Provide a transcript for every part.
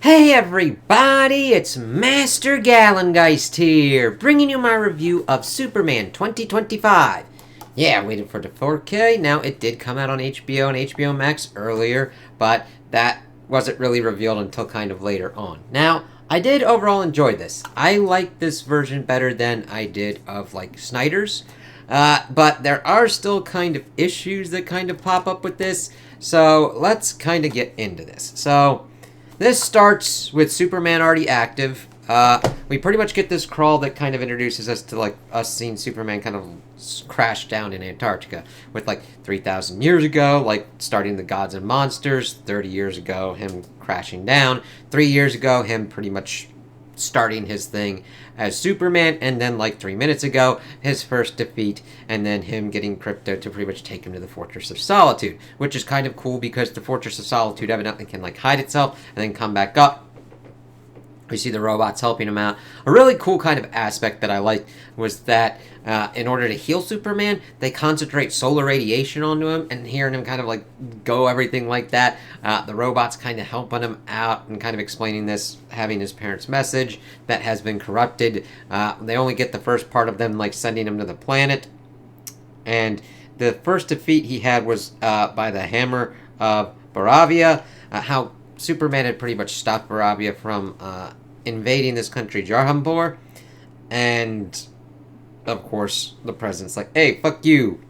Hey everybody, it's Master Gallengeist here, bringing you my review of Superman 2025. Yeah, I waited for the 4K. Now, it did come out on HBO and HBO Max earlier, but that wasn't really revealed until kind of later on. Now, I did overall enjoy this. I like this version better than I did of, like, Snyder's. But there are still kind of issues that kind of pop up with this, so let's kind of get into this. So, this starts with Superman already active. We pretty much get this crawl that kind of introduces us to, like, us seeing Superman kind of crash down in Antarctica with, like, 3,000 years ago, like, starting the Gods and Monsters, 30 years ago, him crashing down, 3 years ago, him pretty much starting his thing as Superman, and then, like, 3 minutes ago, his first defeat, and then him getting Crypto to pretty much take him to the Fortress of Solitude, which is kind of cool because the Fortress of Solitude evidently can, like, hide itself and then come back up. We see the robots helping him out. A really cool kind of aspect that I liked was that in order to heal Superman, they concentrate solar radiation onto him, and hearing him kind of like go everything like that. The robots kind of helping him out and kind of explaining this, having his parents' message that has been corrupted. They only get the first part of them like sending him to the planet. And the first defeat he had was by the hammer of Baravia. How Superman had pretty much stopped Baravia from invading this country, Jarhambor, and of course the president's like, "Hey, fuck you."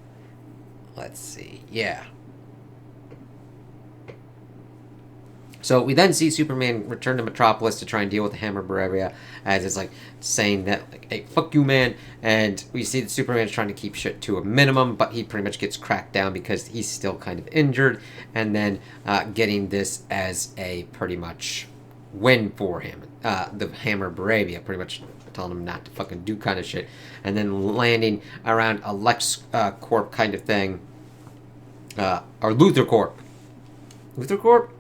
Let's see, yeah. So we then see Superman return to Metropolis to try and deal with the Hammer Baravia, as it's like saying that, like, "Hey, fuck you, man." And we see that Superman's trying to keep shit to a minimum, but he pretty much gets cracked down because he's still kind of injured, and then getting this as a pretty much win for him. The Hammer Baravia pretty much telling him not to fucking do kind of shit, and then landing around a Lex Corp kind of thing, or Luthor Corp. Luthor Corp?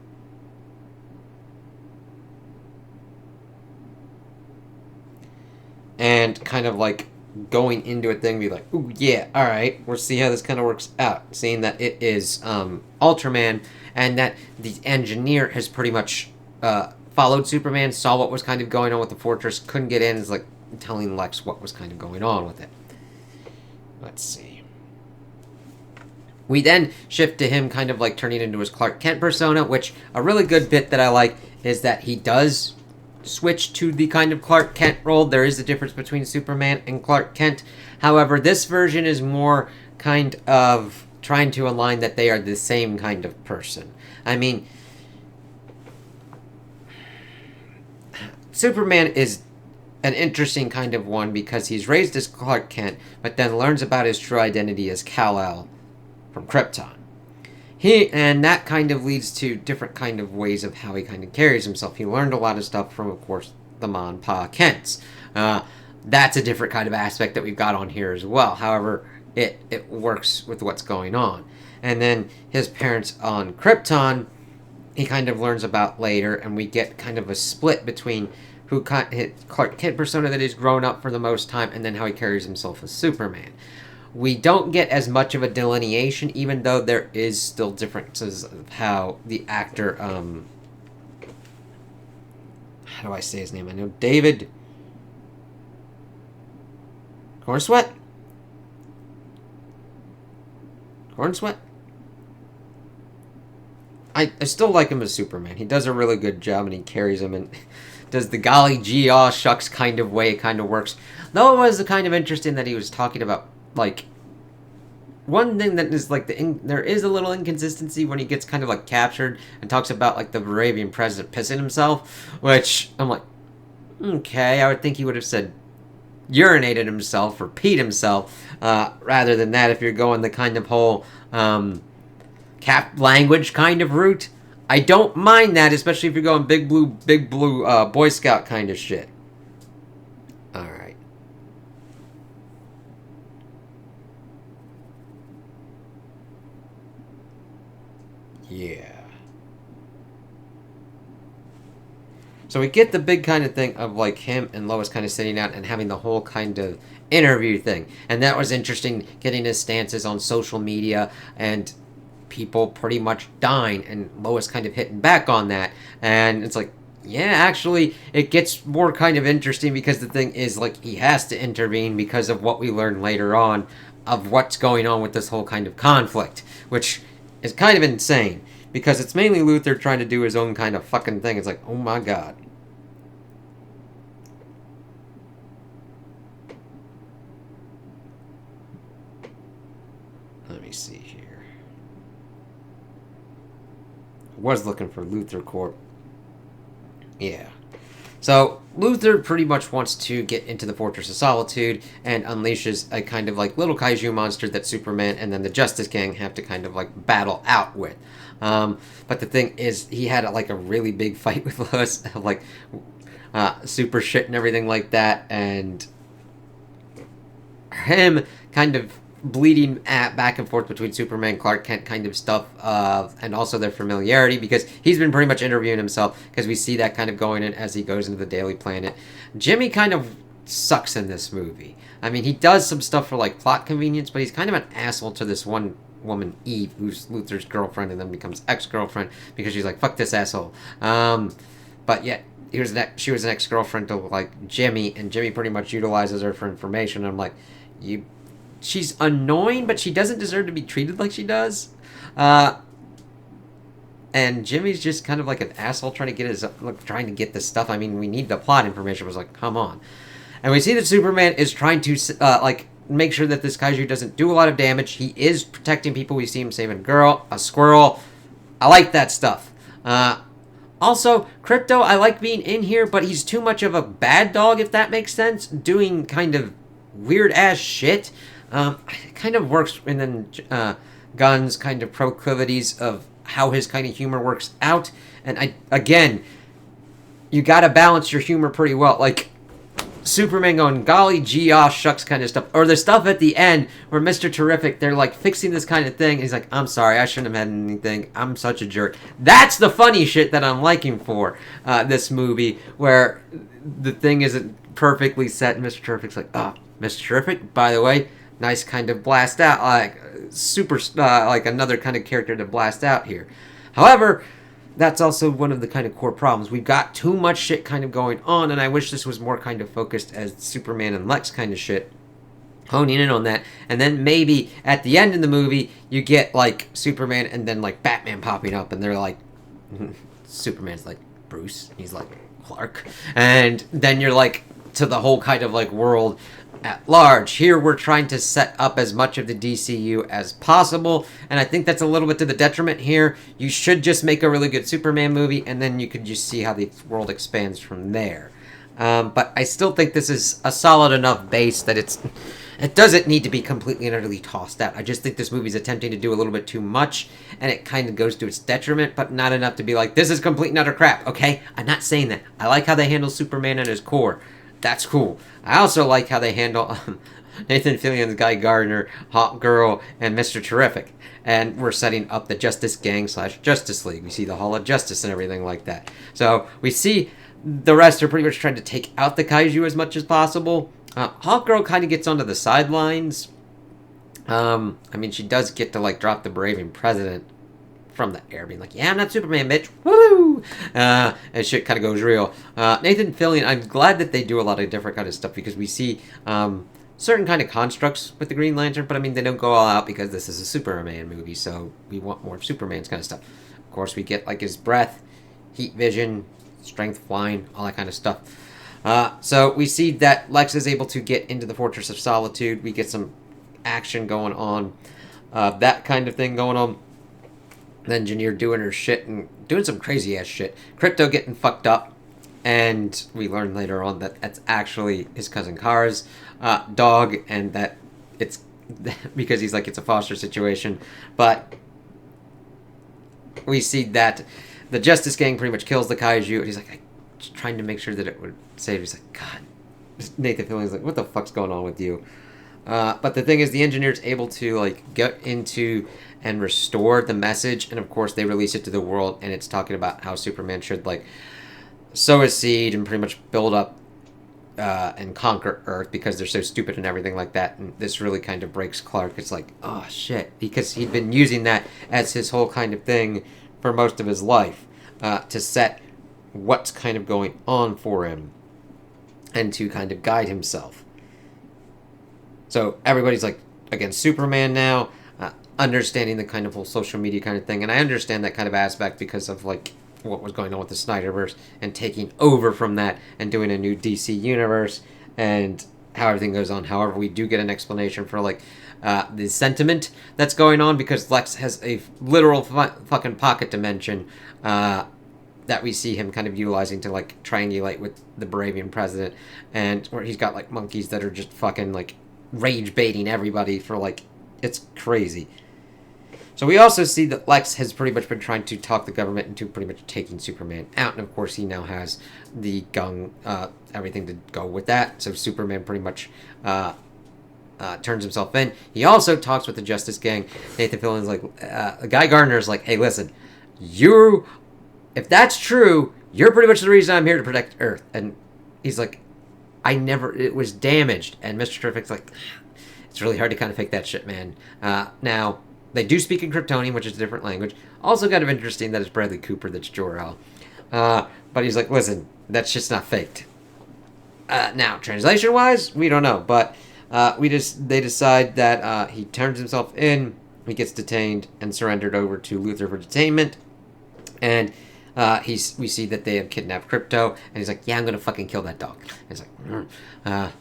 And kind of like going into a thing, be like, "Ooh, yeah, alright, we'll see how this kind of works out." Seeing that it is Ultraman, and that the engineer has pretty much followed Superman, saw what was kind of going on with the fortress, couldn't get in, is like telling Lex what was kind of going on with it. Let's see. We then shift to him kind of like turning into his Clark Kent persona, which a really good bit that I like is that he does switch to the kind of Clark Kent role. There is a difference between Superman and Clark Kent. However, this version is more kind of trying to align that they are the same kind of person. I mean, Superman is an interesting kind of one because he's raised as Clark Kent, but then learns about his true identity as Kal-El from Krypton. And that kind of leads to different kind of ways of how he kind of carries himself. He learned a lot of stuff from, of course, the Ma and Pa Kents. That's a different kind of aspect that we've got on here as well. However, it works with what's going on. And then his parents on Krypton, he kind of learns about later, and we get kind of a split between who Clark Kent persona that he's grown up for the most time, and then how he carries himself as Superman. We don't get as much of a delineation, even though there is still differences of how the actor, how do I say his name? I know David Cornsweet? Cornsweet? I still like him as Superman. He does a really good job, and he carries him and does the golly gee aw shucks kind of way it kind of works. Though it was kind of interesting that he was talking about, like, one thing that is like there is a little inconsistency when he gets kind of like captured and talks about like the Baravian president pissing himself, which I'm like, okay, I would think he would have said urinated himself or peed himself rather than that, if you're going the kind of whole cap language kind of route. I don't mind that, especially if you're going big blue Boy Scout kind of shit. Alright. Yeah. So we get the big kind of thing of like him and Lois kind of sitting out and having the whole kind of interview thing. And that was interesting, getting his stances on social media and people pretty much dying, and Lois kind of hitting back on that. And it's like, Yeah, actually, it gets more kind of interesting because the thing is, like, he has to intervene because of what we learn later on of what's going on with this whole kind of conflict, which is kind of insane because it's mainly Luther trying to do his own kind of fucking thing. It's like, oh my god. Let me see here. I was looking for Luther Corp. Yeah. So Luther pretty much wants to get into the Fortress of Solitude and unleashes a kind of like little kaiju monster that Superman and then the Justice Gang have to kind of like battle out with. But the thing is, he had like a really big fight with Lois, like super shit and everything like that, and him kind of bleeding back and forth between Superman, Clark Kent kind of stuff, and also their familiarity because he's been pretty much interviewing himself because we see that kind of going in as he goes into the Daily Planet. Jimmy kind of sucks in this movie. I mean, he does some stuff for like plot convenience, but he's kind of an asshole to this one woman, Eve, who's Luther's girlfriend and then becomes ex-girlfriend because she's like, fuck this asshole. But yet, she was an ex-girlfriend to like Jimmy, and Jimmy pretty much utilizes her for information. I'm like, she's annoying, but she doesn't deserve to be treated like she does. And Jimmy's just kind of like an asshole trying to get this stuff. I mean, we need the plot information. It was like, come on. And we see that Superman is trying to like make sure that this kaiju doesn't do a lot of damage. He is protecting people. We see him saving a squirrel. I like that stuff. Also, Crypto, I like being in here, but he's too much of a bad dog, if that makes sense. Doing kind of weird ass shit. It kind of works, and then Gunn's kind of proclivities of how his kind of humor works out. And again, you gotta balance your humor pretty well. Like, Superman going, golly gee, aw, shucks kind of stuff. Or the stuff at the end where Mr. Terrific, they're like fixing this kind of thing. And he's like, I'm sorry, I shouldn't have had anything. I'm such a jerk. That's the funny shit that I'm liking for this movie, where the thing isn't perfectly set. And Mr. Terrific's like, oh, Mr. Terrific, by the way, nice kind of blast out. Like, super, like another kind of character to blast out here. However, that's also one of the kind of core problems. We've got too much shit kind of going on, and I wish this was more kind of focused as Superman and Lex kind of shit, honing in on that. And then maybe at the end of the movie, you get like Superman and then like Batman popping up, and they're like, Superman's like, Bruce, he's like, Clark. And then you're like, to the whole kind of like world at large. Here we're trying to set up as much of the DCU as possible, and I think that's a little bit to the detriment here. You should just make a really good Superman movie, and then you could just see how the world expands from there. But I still think this is a solid enough base that it doesn't need to be completely and utterly tossed out. I just think this movie's attempting to do a little bit too much, and it kind of goes to its detriment, but not enough to be like, this is complete and utter crap, okay? I'm not saying that. I like how they handle Superman at his core. That's cool. I also like how they handle Nathan Fillion's Guy Gardner, Hawk Girl, and Mr. Terrific. And we're setting up the Justice Gang / Justice League. We see the Hall of Justice and everything like that. So we see the rest are pretty much trying to take out the kaiju as much as possible. Hawk Girl kind of gets onto the sidelines. I mean, she does get to like drop the braving president from the air, being like, yeah, I'm not Superman, bitch. Woo! And shit kind of goes real. Nathan Fillion, I'm glad that they do a lot of different kind of stuff because we see certain kind of constructs with the Green Lantern, but I mean, they don't go all out because this is a Superman movie, so we want more of Superman's kind of stuff. Of course, we get like his breath, heat vision, strength flying, all that kind of stuff. So we see that Lex is able to get into the Fortress of Solitude. We get some action going on, that kind of thing going on. The Engineer doing her shit and doing some crazy ass shit. Crypto getting fucked up, and we learn later on that that's actually his cousin Kara's dog, and that it's because he's like, it's a foster situation. But we see that the Justice Gang pretty much kills the kaiju, and he's like, I'm just trying to make sure that it would save. He's like, God, Nathan Fillion's like, what the fuck's going on with you? But the thing is, the Engineer's able to like get into and restore the message, and of course they release it to the world, and it's talking about how Superman should like sow a seed and pretty much build up and conquer Earth because they're so stupid and everything like that. And this really kind of breaks Clark. It's like, oh shit, because he'd been using that as his whole kind of thing for most of his life, to set what's kind of going on for him and to kind of guide himself. So everybody's like against Superman now, understanding the kind of whole social media kind of thing. And I understand that kind of aspect because of like what was going on with the Snyderverse and taking over from that and doing a new DC universe and how everything goes on. However, we do get an explanation for like the sentiment that's going on because Lex has a literal fucking pocket dimension that we see him kind of utilizing to like triangulate with the Barabian president, and where he's got like monkeys that are just fucking like rage baiting everybody for like, it's crazy. So we also see that Lex has pretty much been trying to talk the government into pretty much taking Superman out, and of course he now has the gun, everything to go with that. So Superman pretty much turns himself in. He also talks with the Justice Gang. Nathan Fillion's like, Guy Gardner's like, hey, listen, if that's true, you're pretty much the reason I'm here to protect Earth. And he's like, it was damaged. And Mr. Terrific's like, it's really hard to kind of fake that shit, man. Now, they do speak in Kryptonian, which is a different language. Also kind of interesting that it's Bradley Cooper that's Jor-El. But he's like, listen, that shit's not faked. Now, translation-wise, we don't know. But they decide that he turns himself in, he gets detained, and surrendered over to Luthor for detainment. And we see that they have kidnapped Krypto, and he's like, yeah, I'm going to fucking kill that dog. And he's like,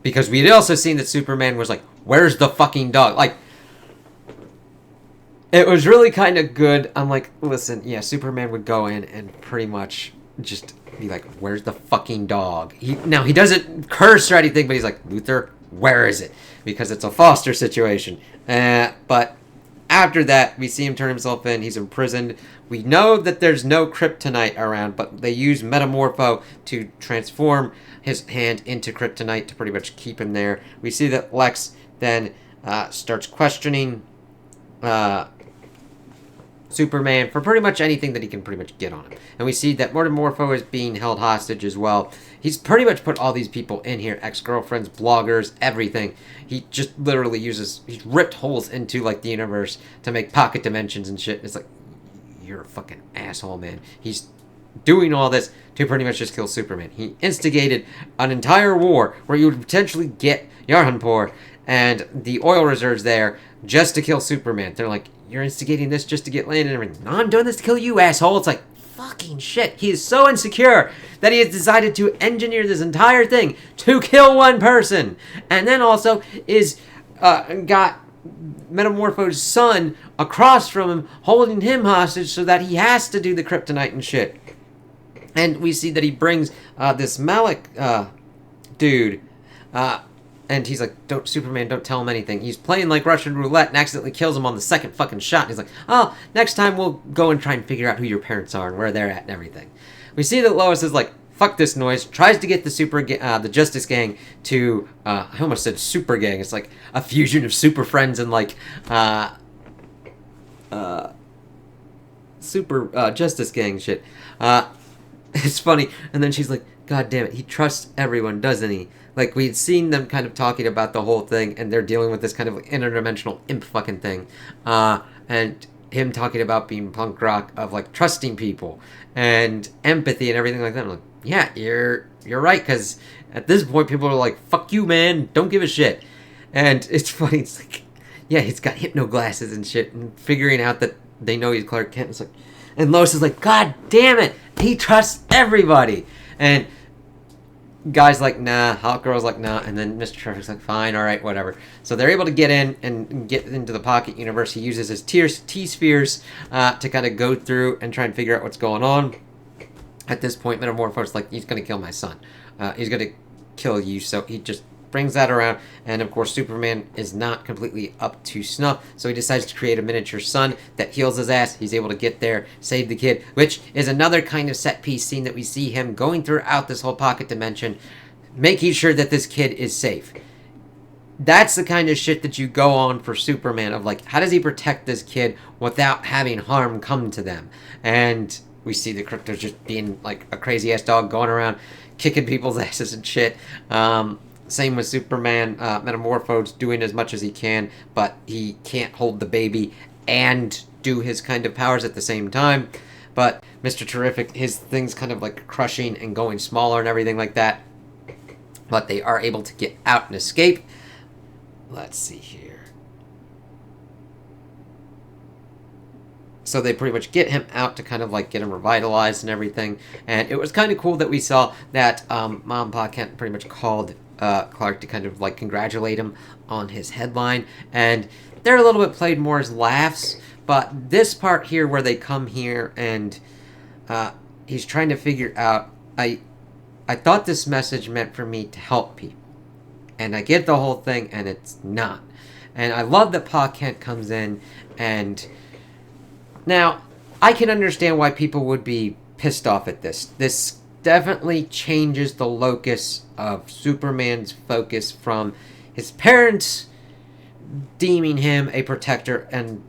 because we had also seen that Superman was like, where's the fucking dog? Like, it was really kind of good. I'm like, listen, yeah, Superman would go in and pretty much just be like, where's the fucking dog? He doesn't curse or anything, but he's like, Luthor, where is it? Because it's a foster situation. But after that, we see him turn himself in. He's imprisoned. We know that there's no kryptonite around, but they use Metamorpho to transform his hand into kryptonite to pretty much keep him there. We see that Lex then starts questioning Superman for pretty much anything that he can pretty much get on him. And we see that Metamorpho is being held hostage as well. He's pretty much put all these people in here, ex-girlfriends, bloggers, everything. He just literally he's ripped holes into like the universe to make pocket dimensions and shit. It's like, you're a fucking asshole, man. He's doing all this to pretty much just kill Superman. He instigated an entire war where you would potentially get Yarhanpur and the oil reserves there just to kill Superman. They're like, you're instigating this just to get land and everything. No, I'm doing this to kill you, asshole. It's like, fucking shit. He is so insecure that he has decided to engineer this entire thing to kill one person. And then also got Metamorpho's son across from him, holding him hostage so that he has to do the kryptonite and shit. And we see that he brings this Malik dude, and he's like, Superman, don't tell him anything. He's playing like Russian roulette and accidentally kills him on the second fucking shot. And he's like, oh, next time we'll go and try and figure out who your parents are and where they're at and everything. We see that Lois is like, fuck this noise, tries to get the Justice Gang to, I almost said Super Gang. It's like a fusion of Super Friends and like, Super Justice Gang shit. It's funny. And then she's like, God damn it, he trusts everyone, doesn't he? Like, we'd seen them kind of talking about the whole thing, and they're dealing with this kind of like interdimensional imp fucking thing. And him talking about being punk rock, of like trusting people and empathy and everything like that. I'm like, yeah, you're right, because at this point people are like, fuck you, man, don't give a shit. And it's funny, it's like, yeah, he's got hypno glasses and shit, and figuring out that they know he's Clark Kent. It's like, and Lois is like, God damn it, he trusts everybody. And Guy's like, nah. Hawkgirl's like, nah. And then Mr. Terrific's like, fine, all right, whatever. So they're able to get in and get into the pocket universe. He uses his T-spheres to kind of go through and try and figure out what's going on. At this point, Metamorpho's like, he's going to kill my son. He's going to kill you. So he just brings that around. And, of course, Superman is not completely up to snuff. So he decides to create a miniature son that heals his ass. He's able to get there, save the kid, which is another kind of set-piece scene that we see him going throughout this whole pocket dimension, making sure that this kid is safe. That's the kind of shit that you go on for Superman, of like, how does he protect this kid without having harm come to them? And we see the Krypto's just being like a crazy-ass dog going around kicking people's asses and shit. Same with Superman. Metamorpho's doing as much as he can, but he can't hold the baby and do his kind of powers at the same time. But Mr. Terrific, his thing's kind of like crushing and going smaller and everything like that. But they are able to get out and escape. Let's see here. So they pretty much get him out to kind of like get him revitalized and everything. And it was kind of cool that we saw that Mom and Pa Kent pretty much called Clark to kind of like congratulate him on his headline. And they're a little bit played more as laughs. But this part here where they come here and he's trying to figure out, I thought this message meant for me to help people. And I get the whole thing, and it's not. And I love that Pa Kent comes in, and now I can understand why people would be pissed off at this. This definitely changes the locus of Superman's focus from his parents deeming him a protector and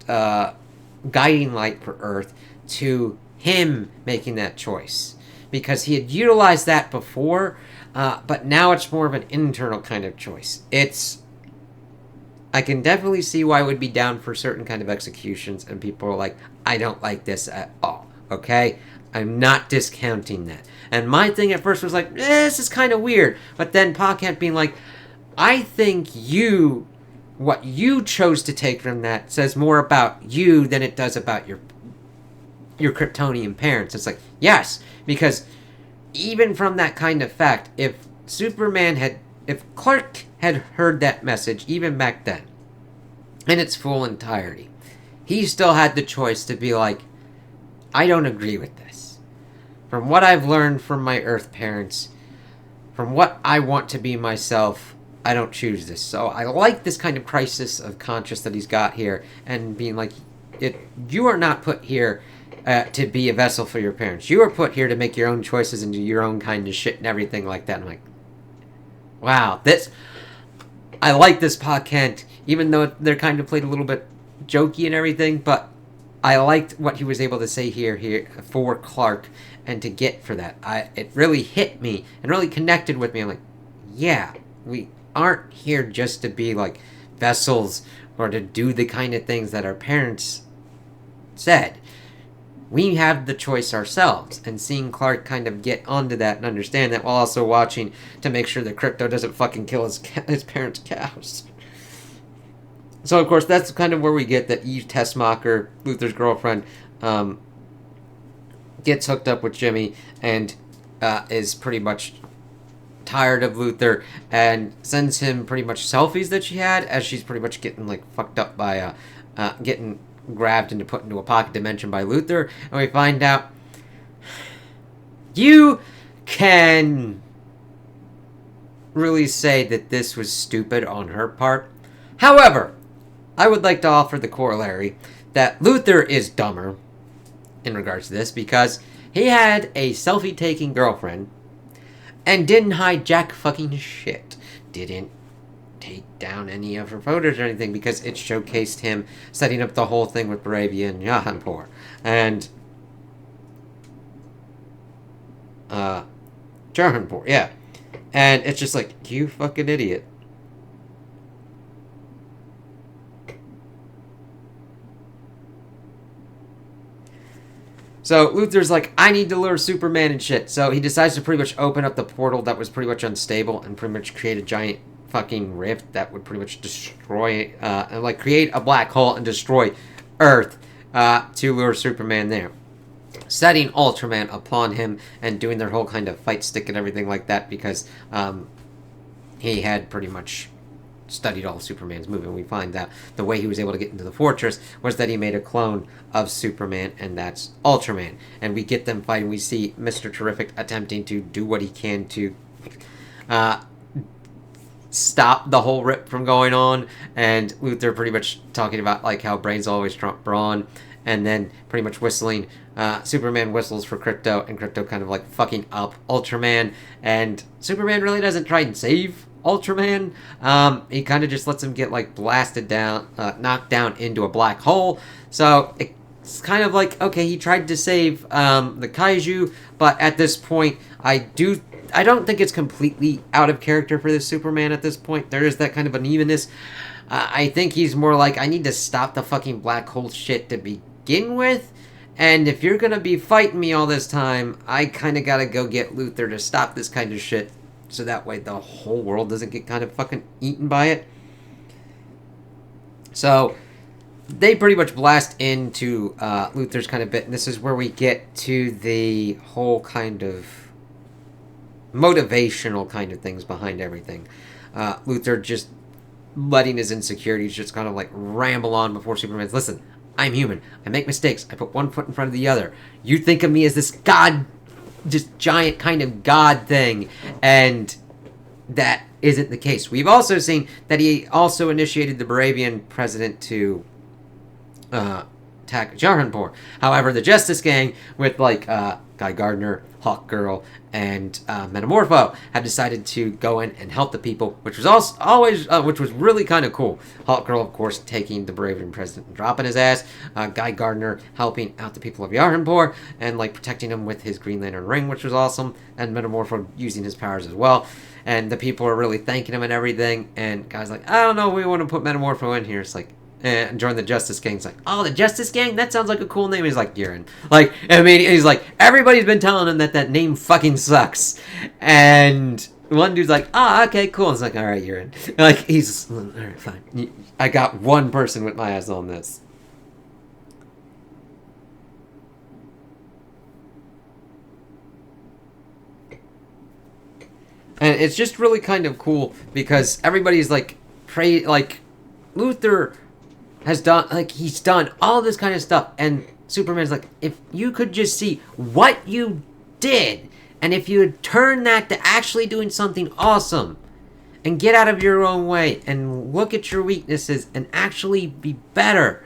guiding light for Earth to him making that choice. Because he had utilized that before, but now it's more of an internal kind of choice. I can definitely see why it would be down for certain kind of executions, and people are like, I don't like this at all, okay? I'm not discounting that. And my thing at first was like, this is kind of weird. But then Pa Kent being like, I think what you chose to take from that says more about you than it does about your Kryptonian parents. It's like, yes, because even from that kind of fact, if Clark had heard that message even back then, in its full entirety, he still had the choice to be like, I don't agree with this. From what I've learned from my Earth parents, from what I want to be myself, I don't choose this. So I like this kind of crisis of conscience that he's got here, and being like, you are not put here to be a vessel for your parents. You are put here to make your own choices and do your own kind of shit and everything like that. I'm like, wow, I like this Pa Kent, even though they're kind of played a little bit jokey and everything, but I liked what he was able to say here for Clark and to get for that. It really hit me and really connected with me. I'm like, yeah, we aren't here just to be like vessels or to do the kind of things that our parents said. We have the choice ourselves, and seeing Clark kind of get onto that and understand that while also watching to make sure that Krypto doesn't fucking kill his parents' cows. So, of course, that's kind of where we get that Eve Tessmacher, Luthor's girlfriend, gets hooked up with Jimmy and is pretty much tired of Luthor and sends him pretty much selfies that she had as she's pretty much getting like fucked up by getting grabbed and put into a pocket dimension by Luthor. And we find out you can really say that this was stupid on her part. However, I would like to offer the corollary that Luthor is dumber in regards to this because he had a selfie-taking girlfriend and didn't hide jack fucking shit. Didn't take down any of her photos or anything because it showcased him setting up the whole thing with Bravia and Jahanpur. And Jahanpur, yeah. And it's just like, you fucking idiot. So Luthor's like, I need to lure Superman and shit. So he decides to pretty much open up the portal that was pretty much unstable and pretty much create a giant fucking rift that would pretty much destroy, and like create a black hole and destroy Earth to lure Superman there. Setting Ultraman upon him and doing their whole kind of fight stick and everything like that because he had pretty much studied all of Superman's moves, and we find that the way he was able to get into the fortress was that he made a clone of Superman, and that's Ultraman. And we get them fighting. We see Mr. Terrific attempting to do what he can to stop the whole rip from going on, and Luthor pretty much talking about like how brains always trump brawn, and then pretty much whistling. Superman whistles for Krypto, and Krypto kind of like fucking up Ultraman, and Superman really doesn't try and save Ultraman. He kind of just lets him get like blasted down, knocked down into a black hole. So it's kind of like, okay, he tried to save the kaiju, but at this point, I don't think it's completely out of character for this Superman at this point. There is that kind of unevenness. I think he's more like, I need to stop the fucking black hole shit to begin with, And if you're gonna be fighting me all this time, I kind of gotta go get Luther to stop this kind of shit, so that way the whole world doesn't get kind of fucking eaten by it. So they pretty much blast into Luther's kind of bit, and this is where we get to the whole kind of motivational kind of things behind everything. Luther just letting his insecurities just kind of like ramble on before Superman's, listen, I'm human. I make mistakes. I put one foot in front of the other. You think of me as this god, just giant kind of god thing, and that isn't the case. We've also seen that he also initiated the Barabian president to attack Jarhanpur. However, the Justice Gang, with like Guy Gardner, Hawkgirl, and Metamorpho, have decided to go in and help the people, which was which was really kind of cool. Hawkgirl, of course, taking the Barabian president and dropping his ass. Guy Gardner helping out the people of Yarhanpur and like protecting them with his Green Lantern ring, which was awesome. And Metamorpho using his powers as well. And the people are really thanking him and everything. And Guy's like, I don't know, we want to put Metamorpho in here. It's like, and join the Justice Gang. It's like, oh, the Justice Gang? That sounds like a cool name. He's like, you're in. Like, I mean, he's like, everybody's been telling him that name fucking sucks. And one dude's like, oh, okay, cool. And it's like, all right, you're in. Like, he's, all right, fine. I got one person with my ass on this. And it's just really kind of cool because everybody's like, Luther has done, like, he's done all this kind of stuff, and Superman's like, if you could just see what you did, and if you had turned that to actually doing something awesome, and get out of your own way, and look at your weaknesses, and actually be better,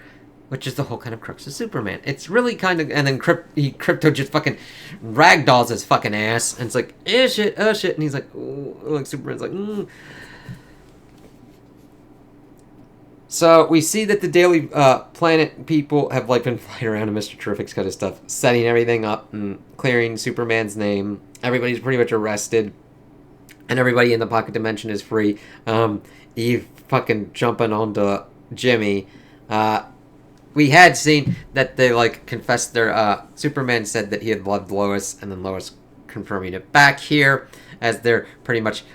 which is the whole kind of crux of Superman. It's really kind of, and then Crypto just fucking ragdolls his fucking ass, and it's like, shit, and he's like, ooh, like, Superman's like, So we see that the Daily Planet people have like been flying around and Mr. Terrific's kind of stuff, setting everything up and clearing Superman's name. Everybody's pretty much arrested, and everybody in the pocket dimension is free. Eve fucking jumping onto Jimmy. We had seen that they like confessed their. Superman said that he had loved Lois, and then Lois confirming it back here as they're pretty much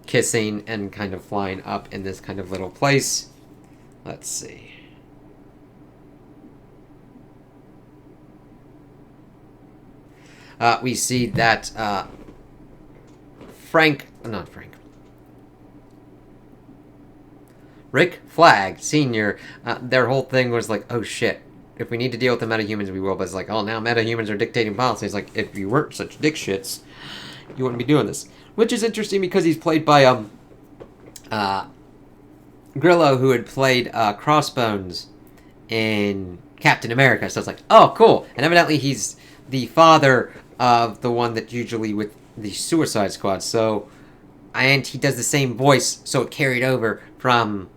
kissing and kind of flying up in this kind of little place. Let's see. We see that Rick Flag Sr., their whole thing was like, oh shit, if we need to deal with the metahumans, we will. But it's like, oh, now metahumans are dictating policy. It's like, if you weren't such dick shits, you wouldn't be doing this. Which is interesting because he's played by Grillo, who had played Crossbones in Captain America. So it's like, oh, cool. And evidently he's the father of the one that's usually with the Suicide Squad. So, and he does the same voice, so it carried over from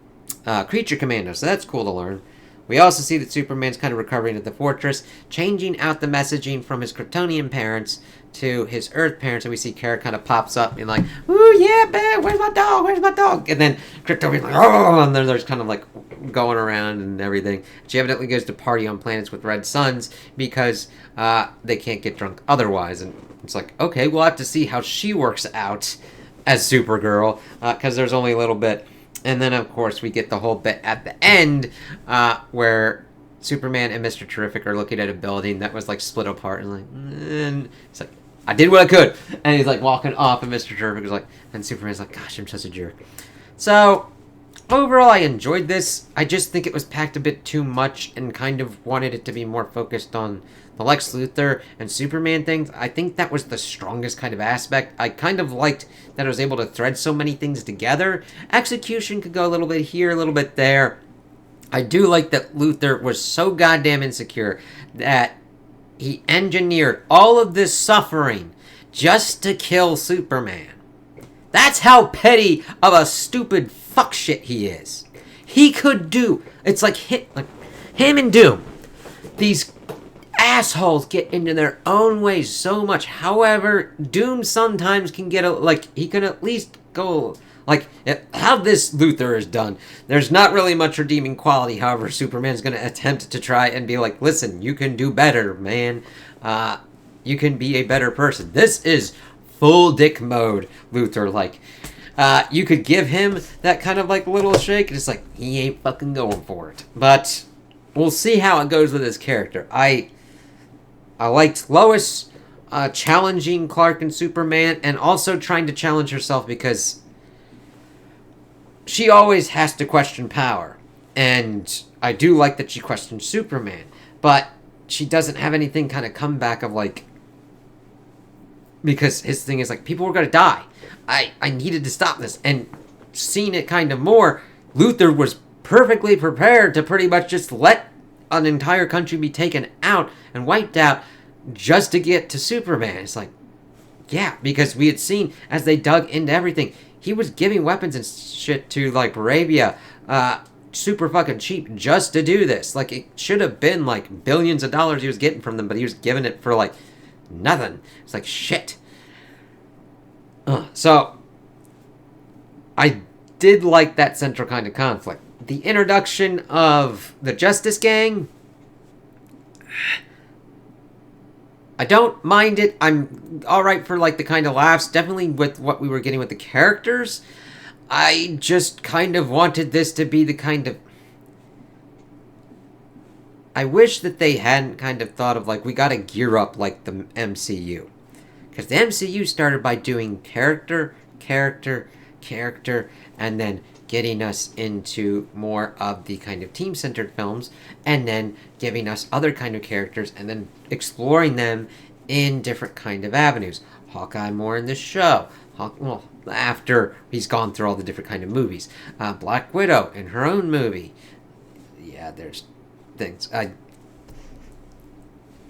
Creature Commando. So that's cool to learn. We also see that Superman's kind of recovering at the fortress, changing out the messaging from his Kryptonian parents to his Earth parents, and we see Kara kind of pops up and like, ooh, yeah, babe, where's my dog, and then Kryptonian's like, oh, and then there's kind of like going around and everything. She evidently goes to party on planets with red suns because they can't get drunk otherwise, and it's like, okay, we'll have to see how she works out as Supergirl, because there's only a little bit. And then, of course, we get the whole bit at the end where Superman and Mr. Terrific are looking at a building that was, like, split apart. And it's like, I did what I could. And he's, like, walking off, and Mr. Terrific is like, and Superman's like, gosh, I'm such a jerk. So, overall, I enjoyed this. I just think it was packed a bit too much and kind of wanted it to be more focused on the Lex Luthor and Superman things. I think that was the strongest kind of aspect. I kind of liked that I was able to thread so many things together. Execution could go a little bit here, a little bit there. I do like that Luthor was so goddamn insecure that he engineered all of this suffering just to kill Superman. That's how petty of a stupid fuck shit he is. He could do... It's like him and Doom. These assholes get into their own ways so much. However, Doom sometimes can get he can at least go Like, how this Luthor is done, there's not really much redeeming quality. However, Superman's going to attempt to try and be like, listen, you can do better, man. You can be a better person. This is full dick mode, Luthor. Like, you could give him that kind of like little shake, and it's like, he ain't fucking going for it. But we'll see how it goes with his character. I liked Lois challenging Clark and Superman, and also trying to challenge herself because she always has to question power. And I do like that she questions Superman, but she doesn't have anything kind of comeback of like, because his thing is like, people were going to die. I needed to stop this. And seeing it kind of more, Luthor was perfectly prepared to pretty much just let an entire country be taken out and wiped out just to get to Superman. It's like, yeah, because we had seen as they dug into everything, he was giving weapons and shit to like Arabia, super fucking cheap just to do this. Like, it should have been like billions of dollars he was getting from them, but he was giving it for like nothing. It's like, shit. So I did like that central kind of conflict. The introduction of the Justice Gang, I don't mind it. I'm alright for like the kind of laughs, definitely with what we were getting with the characters. I just kind of wanted this to be the kind of... I wish that they hadn't kind of thought of like, we gotta gear up like the MCU. Because the MCU started by doing character, and then getting us into more of the kind of team-centered films, and then giving us other kind of characters, and then exploring them in different kind of avenues. Hawkeye more in the show. Well, after he's gone through all the different kind of movies. Black Widow in her own movie. Yeah, there's things.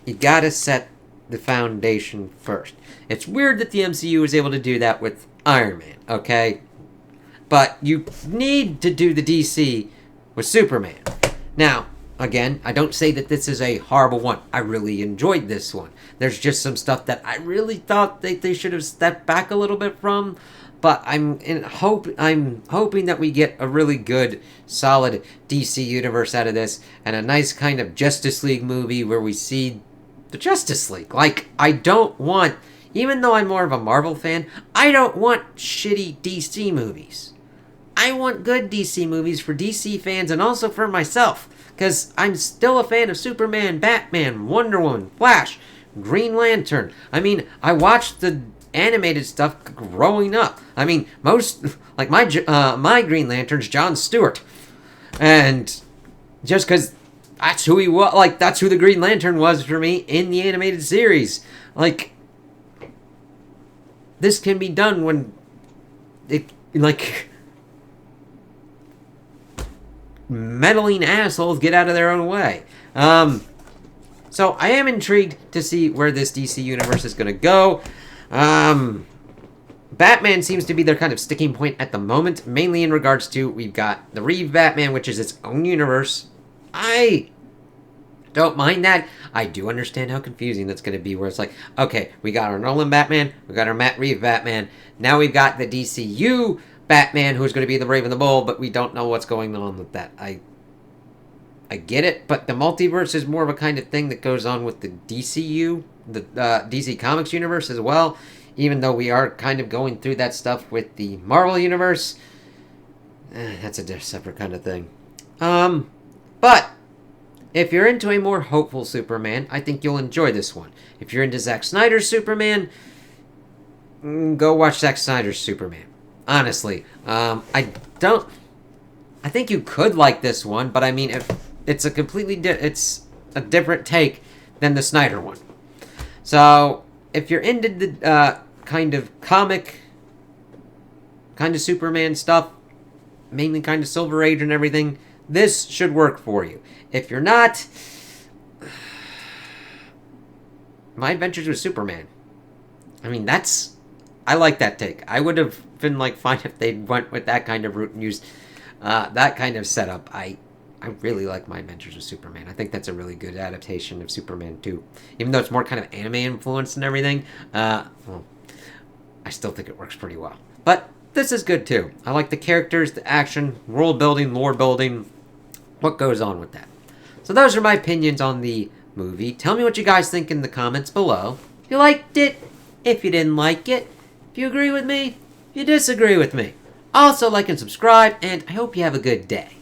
You gotta set the foundation first. It's weird that the MCU was able to do that with Iron Man, okay? But you need to do the DC with Superman. Now, again, I don't say that this is a horrible one. I really enjoyed this one. There's just some stuff that I really thought that they should have stepped back a little bit from. But I'm hoping that we get a really good, solid DC universe out of this, and a nice kind of Justice League movie where we see the Justice League. Like, I don't want, even though I'm more of a Marvel fan, I don't want shitty DC movies. I want good DC movies for DC fans and also for myself. Because I'm still a fan of Superman, Batman, Wonder Woman, Flash, Green Lantern. I mean, I watched the animated stuff growing up. I mean, most, like my Green Lantern's Jon Stewart. And just because that's who he was, like, that's who the Green Lantern was for me in the animated series. Like, this can be done when it, like, meddling assholes get out of their own way. So I am intrigued to see where this DC universe is going to go. Batman seems to be their kind of sticking point at the moment, mainly in regards to, we've got the Reeve Batman, which is its own universe. I don't mind that. I do understand how confusing that's going to be, where it's like, okay, we got our Nolan Batman, we got our Matt Reeve Batman, now we've got the DCU Batman, who's going to be the Brave and the Bold, but we don't know what's going on with that. I get it, but the multiverse is more of a kind of thing that goes on with the DCU, the DC Comics universe as well, even though we are kind of going through that stuff with the Marvel universe. That's a separate kind of thing. But if you're into a more hopeful Superman, I think you'll enjoy this one. If you're into Zack Snyder's Superman, go watch Zack Snyder's Superman. Honestly, I think you could like this one, but I mean, if it's a completely it's a different take than the Snyder one. So if you're into the kind of comic, kind of Superman stuff, mainly kind of Silver Age and everything, this should work for you. If you're not, My Adventures with Superman. I mean, I like that take. I would have been like fine if they went with that kind of route and used that kind of setup. I really like My Adventures with Superman. I think that's a really good adaptation of Superman 2. Even though it's more kind of anime influenced and everything, well, I still think it works pretty well. But this is good too. I like the characters, the action, world building, lore building, what goes on with that. So those are my opinions on the movie. Tell me what you guys think in the comments below. If you liked it, if you didn't like it, if you agree with me, if you disagree with me. Also, like and subscribe, and I hope you have a good day.